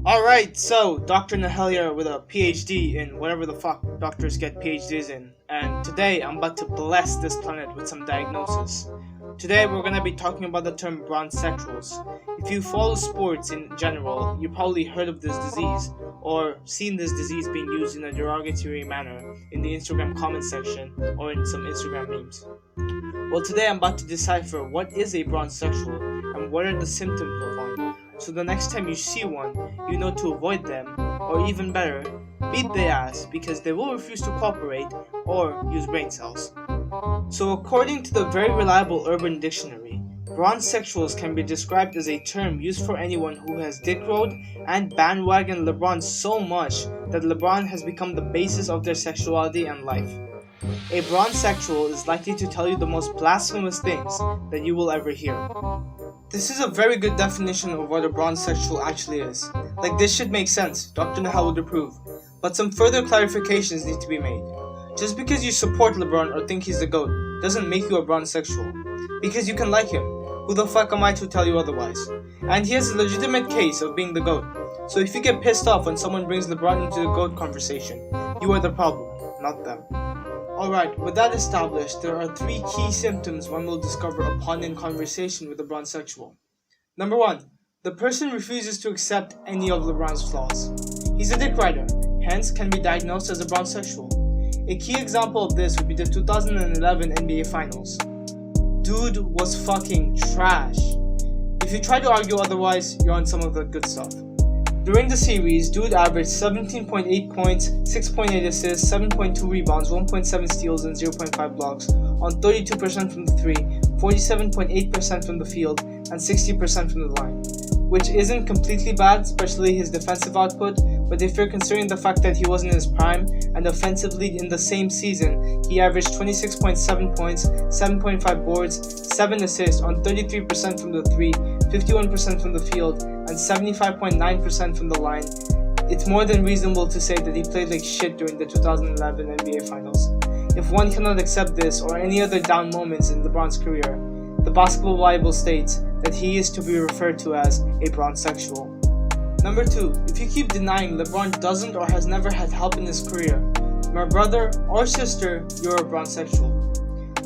Alright, so Dr. Nahelia with a PhD in whatever the fuck doctors get PhDs in, and today I'm about to bless this planet with some diagnosis. Today we're gonna be talking about the term bronsexuals. If you follow sports in general, you probably heard of this disease, or seen this disease being used in a derogatory manner in the Instagram comment section or in some Instagram memes. Well, today I'm about to decipher what is a bronsexual and what are the symptoms of one. So the next time you see one, you know to avoid them, or even better, beat their ass because they will refuse to cooperate or use brain cells. So according to the very reliable Urban Dictionary, bronsexuals can be described as a term used for anyone who has dick-rode and bandwagon LeBron so much that LeBron has become the basis of their sexuality and life. A bronsexual is likely to tell you the most blasphemous things that you will ever hear. This is a very good definition of what a bronsexual actually is. Like, this should make sense, Dr. Nahal would approve, but some further clarifications need to be made. Just because you support LeBron or think he's the GOAT doesn't make you a bronsexual. Because you can like him. Who the fuck am I to tell you otherwise? And he has a legitimate case of being the GOAT. So if you get pissed off when someone brings LeBron into the GOAT conversation, you are the problem, not them. Alright, with that established, there are three key symptoms one will discover upon in conversation with a bronsexual. Number 1. The person refuses to accept any of LeBron's flaws. He's a dick rider, hence can be diagnosed as a bronsexual. A key example of this would be the 2011 NBA Finals. Dude was fucking trash. If you try to argue otherwise, you're on some of the good stuff. During the series, Dude averaged 17.8 points, 6.8 assists, 7.2 rebounds, 1.7 steals, and 0.5 blocks on 32% from the 3, 47.8% from the field, and 60% from the line. Which isn't completely bad, especially his defensive output, but if you're considering the fact that he wasn't in his prime, and offensively in the same season, he averaged 26.7 points, 7.5 boards, 7 assists on 33% from the 3, 51% from the field, and 75.9% from the line, it's more than reasonable to say that he played like shit during the 2011 NBA Finals. If one cannot accept this or any other down moments in LeBron's career, the Basketball Bible states that he is to be referred to as a bronsexual. Number 2. If you keep denying LeBron doesn't or has never had help in his career, my brother or sister, you're a bronsexual.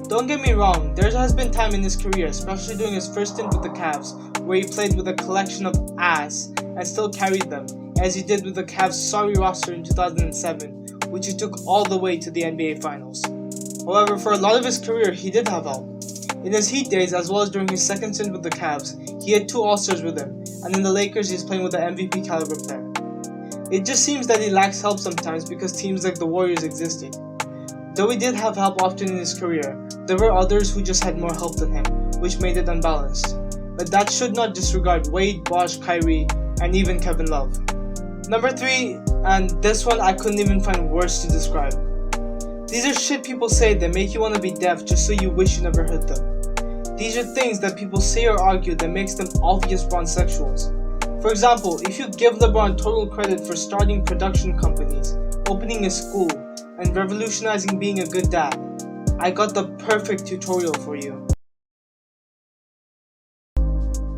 Don't get me wrong, there has been time in his career, especially during his first stint with the Cavs, where he played with a collection of ass and still carried them, as he did with the Cavs' sorry roster in 2007, which he took all the way to the NBA Finals. However, for a lot of his career, he did have help. In his Heat days, as well as during his second stint with the Cavs, he had 2 All-Stars with him, and in the Lakers, he's playing with an MVP caliber player. It just seems that he lacks help sometimes because teams like the Warriors existed. Though he did have help often in his career, there were others who just had more help than him, which made it unbalanced. But that should not disregard Wade, Bosh, Kyrie, and even Kevin Love. Number 3, and this one I couldn't even find words to describe. These are shit people say that make you want to be deaf just so you wish you never heard them. These are things that people say or argue that makes them obvious bronsexuals. For example, if you give LeBron total credit for starting production companies, opening a school, and revolutionizing being a good dad, I got the perfect tutorial for you.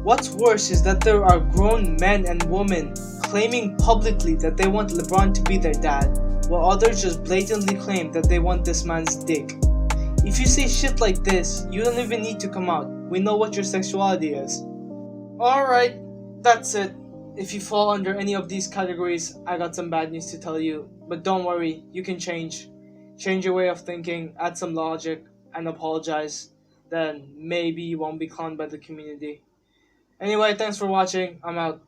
What's worse is that there are grown men and women claiming publicly that they want LeBron to be their dad, while others just blatantly claim that they want this man's dick. If you say shit like this, you don't even need to come out. We know what your sexuality is. Alright, that's it. If you fall under any of these categories, I got some bad news to tell you. But don't worry, you can change. Change your way of thinking, add some logic, and apologize. Then maybe you won't be clowned by the community. Anyway, thanks for watching. I'm out.